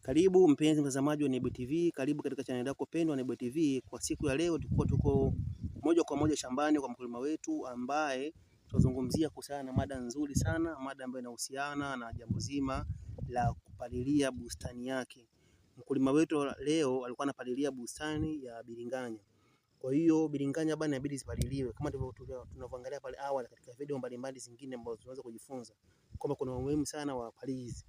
Karibu mpenzi mtazamaji wa Nebuye TV, karibu katika channel yako pendwa Nebuye TV. Kwa siku ya leo tuko moja kwa moja shambani kwa mkulima wetu ambaye tutazungumzia kuhusiana na mada nzuri sana, mada ambayo inahusiana na jambo zima la kupalilia bustani yake. Mkulima wetu leo alikuwa anapalilia bustani ya biringanya. Kwa hiyo biringanya bana inabidi zipaliliwe kama tunavyoangalia pale awali katika video mbalimbali zingine ambazo tunaweza kujifunza kwamba kuna umuhimu sana wa palizi.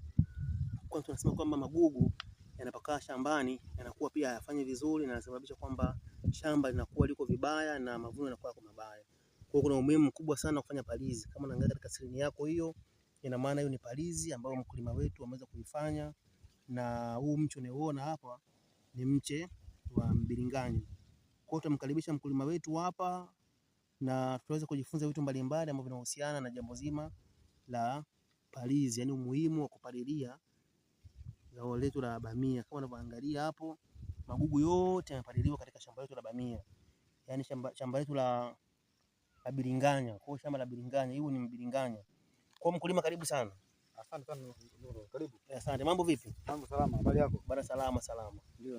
Kwa tunasema kwamba magugu yanapokaa shambani yanakuwa pia hayafanyi vizuri na yanasababisha kwamba shamba linakuwa liko vibaya na mavuno yanakuwa mabaya. Kwa hiyo kuna umuhimu mkubwa sana kufanya palizi. Kama unaangalia katika skrini yako hiyo, ina maana hiyo ni palizi ambayo mkulima wetu ameweza kuifanya, na huu mche unaoona hapa ni mche wa biringanya. Kwa hiyo tutamkaribisha mkulima wetu hapa na tuweze kujifunza vitu mbalimbali ambavyo vinahusiana na jambo zima la palizi, yani umuhimu wa kupalilia zao letu la bamia. Kama unavyoangalia hapo, magugu yote yanapaliliwa katika shamba letu la bamia, yani shamba letu la biringanya. Kwa hiyo shamba la biringanya, hiyo ni biringanya. Kwa mkulima, karibu sana. Asante sana Nuru. Karibu. Asante. Mambo vipi? Mambo salama. Habari yako? Bana, salama salama. Ndio.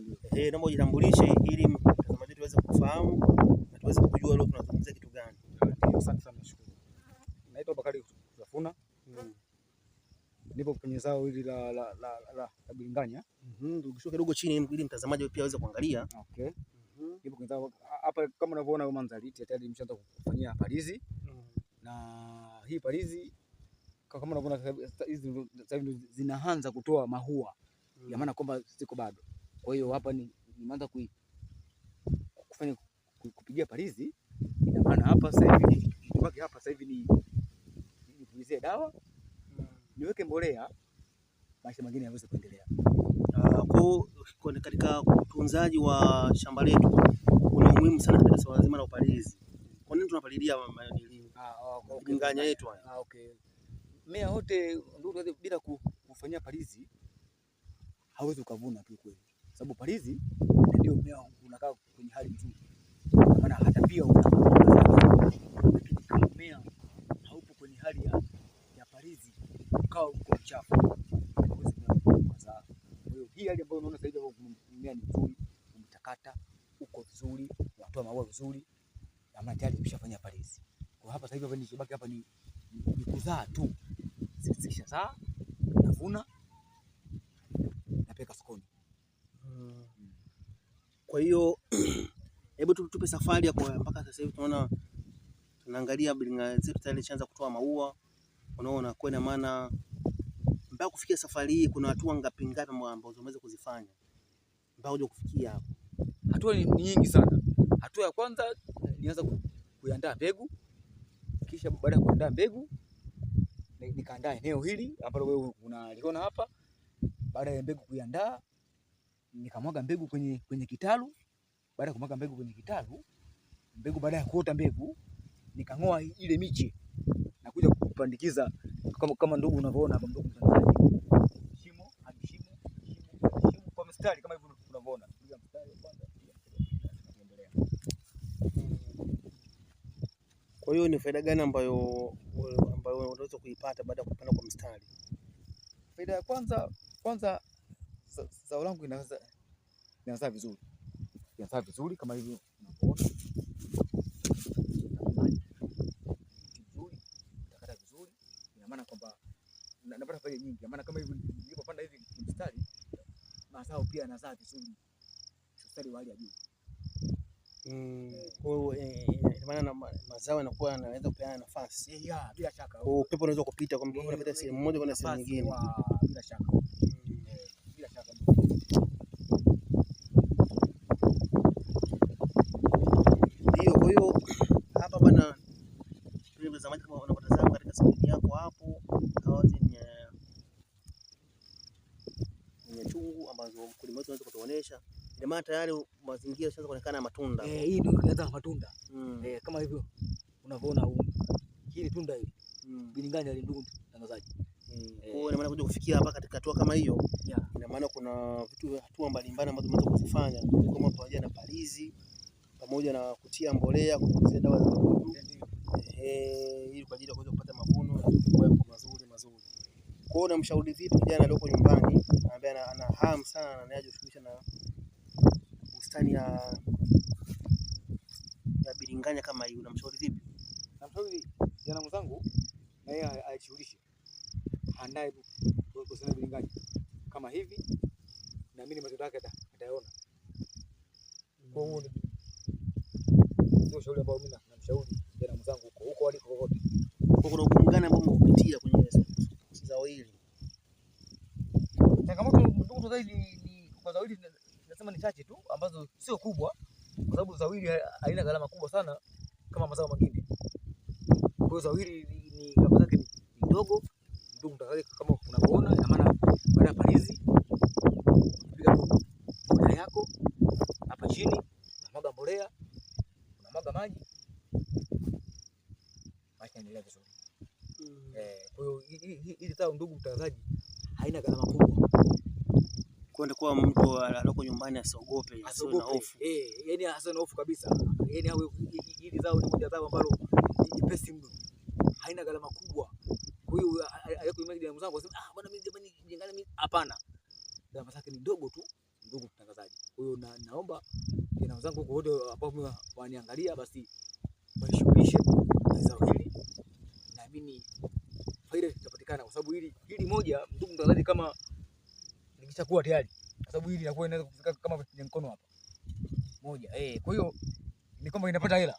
Naomba ujitambulishe ili mtazamaji tuweze kufahamu na tuweze kujua leo tunazungumzia kitu gani. Asante sana, nashukuru. Naitwa Bakari Kutafuna. Nipo kwenye zao hili la biringanya. Tukishuka kidogo chini ili mtazamaji pia aweze kuangalia. Okay. Nipo kwenye zao hapa, kama unavyoona mandhari tayari nimeshaanza kufanyia palizi. Na hii palizi kama unavyoona hizi zinaanza kutoa mahua. Ya maana kwamba ziko bado. Kwa hiyo hapa nimeanza kufanya kupigia palizi. Ina maana hapa sasa hivi tubaki hapa sasa hivi nipulizie dawa, niweke mbolea, maisha mengine yaweze kuendelea. Kwa katika utunzaji wa shamba letu kuna umuhimu sana katika swala zima la upalizi. Kwa nini tunapalilia biringanya yetu haya? Okay. Mmea wote ndio bila kufanyia palizi hauwezi ukavuna tu kweli. Sababu palizi ndio mmea unakaa kwenye hali nzuri. Maana hata pia mmea haupo kwenye hali ya palizi ukao uko mchafu. Kwa hiyo hii hali ambayo unaona sasa hivi mmea ni mzuri, umetakata, uko vizuri, unatoa maua vizuri, na maana tayari umeshafanya palizi. Kwa hapa sasa hivi nilichobaki hapa ni kuzaa tu. Zikishazaa navuna, napeka sokoni. Kwa hiyo hebu tupe safari kwa mpaka sasa hivi tunaangalia biringanya zetu tayari zishaanza kutoa maua. Unaona, kwa ina maana mpaka kufikia safari hii kuna hatua ngapi ambazo umeweza kuzifanya mpaka uje kufikia hapo? Hatua ni nyingi sana. Hatua ya kwanza nianza kuandaa mbegu. Kisha baada ya kuandaa mbegu nikaandaa eneo hili ambalo wewe unaliona hapa. Baada ya mbegu kuiandaa, nikamwaga mbegu kwenye kitalu. Baada ya kumwaga mbegu kwenye kitalu, baada ya kuota mbegu, nikang'oa ile miche na kuja kupandikiza kama ndugu unavyoona hapa, ndugu mtangazaji. Shimo hadi shimo kwa mstari kama hivyo unavyoona. Piga mstari kwanza tuendelea. Kwa hiyo ni faida gani ambayo unaweza kuipata baada ya kupanda kwa mstari? Faida ya kwanza zao langu inazaa vizuri. Inazaa vizuri kama hivyo unavyoona. Vizuri, itakata vizuri. Ina maana kwamba napata faida nyingi. Ina maana kama hivyo nilipopanda hivi mstari, mazao pia yanazaa vizuri. Mstari wa hali ya juu. Kwa hiyo ina maana mazao yanakuwa yanaweza kupeana nafasi. Bila shaka. Upepo unaweza kupita kwa mfano unapita sehemu moja kwenda sehemu nyingine. Bila shaka. Bila shaka. Ndio, kwa hiyo hapa bwana mtazamaji, kama unapotazama katika skrini yako hapo, kawazi ni chungu ambazo mkulima wetu anaweza kutuonesha. Ina maana tayari mazingira yashaanza kuonekana matunda. Hii ndio inaanza matunda. Kama hivyo unavyoona huu. Hii ni tunda hili. Biringanya ile, ndugu mtangazaji. Kwa hiyo ina maana kuja kufikia hapa katika hatua kama hiyo. Ina maana kuna hatua mbalimbali ambazo tunaweza kuzifanya kama pamoja na palizi, pamoja na kutia mbolea, kutia dawa za wadudu. Ili kwa ajili ya kuweza kupata mavuno mazuri. Kwa hiyo unamshauri vipi kijana aliyoko nyumbani ambaye hamu sana na najishughulisha na bustani ya biringanya kama hii, unamshauri vipi? Namshauri kijana mwenzangu na yeye ajishughulishe, andae bustani ya biringanya kama hivi, na mimi matunda yake atayaona. Kwa hiyo ndio ushauri ambao mimi namshauri kijana mwenzangu huko aliko kokote. Kwa kuna ugumu gani ambao mmepitia kwenye zao hili? Changamoto ndugu zaidi ni kwa zao hili nasema ni chache tu ambazo sio kubwa, kwa sababu zao hili haina gharama kubwa sana kama mazao mengine. Kwa hiyo zao hili ni gharama zake ni ndogo, ndugu mtangazaji, kama unavyoona. Ina maana baada ya palizi piga mbolea yako hapa chini, unamwaga mbolea, unamwaga maji yanaendelea vizuri. Kwa hiyo hili zao ndugu mtangazaji haina gharama kubwa. Kwenda kwa mtu aloko nyumbani asiogope, asiwe na hofu. Yaani asiwe na hofu kabisa. Yaani hili zao ni moja zao ambalo ni jepesi mno. Haina gharama kubwa. Kwa hiyo aliyeko imagine mzangu asema bwana mimi jamani jengana mimi, hapana. Gharama zake ni ndogo tu ndugu mtangazaji. Kwa hiyo naomba na wenzangu wote ambao waniangalia basi washughulishe na zao hili. Naamini faida itapatikana kwa sababu hili moja ndugu mtangazaji, kama nikishakuwa tayari, kwa sababu hili inakuwa inaweza kufika kama kwenye mkono hapa moja. Kwa hiyo ni kama inapata hela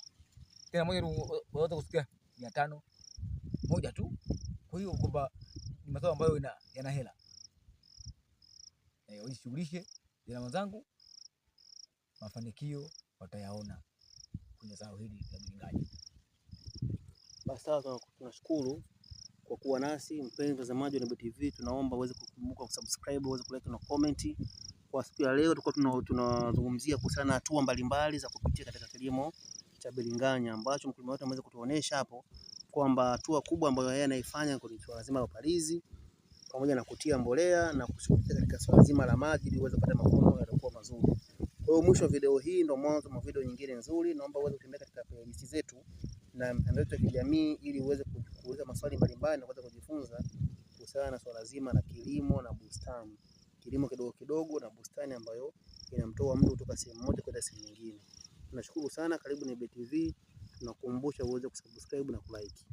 tena moja, unaweza kusikia 500 moja tu. Kwa hiyo kwamba ni mazao ambayo yana hela. Wajishughulishe na wenzangu, mafanikio watayaona kwenye zao hili la biringanya. Basi sawa, tunashukuru kwa kuwa nasi. Mpenzi mtazamaji wa Nebuye TV, tunaomba uweze kukumbuka kusubscribe, uweze kulike na comment. Kwa siku ya leo tulikuwa tunazungumzia kuhusiana na hatua mbalimbali za kupitia katika kilimo cha biringanya, ambacho mkulima wetu ameweza kutuonesha hapo kwamba hatua kubwa ambayo yeye anaifanya kwa swala zima la upalizi pamoja na kutia mbolea na kushughulikia katika swala zima la maji ili uweze kupata mavuno yatakuwa mazuri. Kwa hiyo mwisho wa video hii ndio mwanzo wa video nyingine nzuri. Naomba uweze kutembea katika playlist zetu na mtandao wetu wa kijamii ili uweze kuuliza maswali mbalimbali na kuweza kujifunza kuhusiana na swala zima la kilimo na bustani. Kilimo kidogo kidogo na bustani ambayo inamtoa mtu kutoka sehemu moja kwenda sehemu nyingine. Tunashukuru sana, karibu Nebuye TV. Tunakukumbusha uweze kusubscribe na kulike.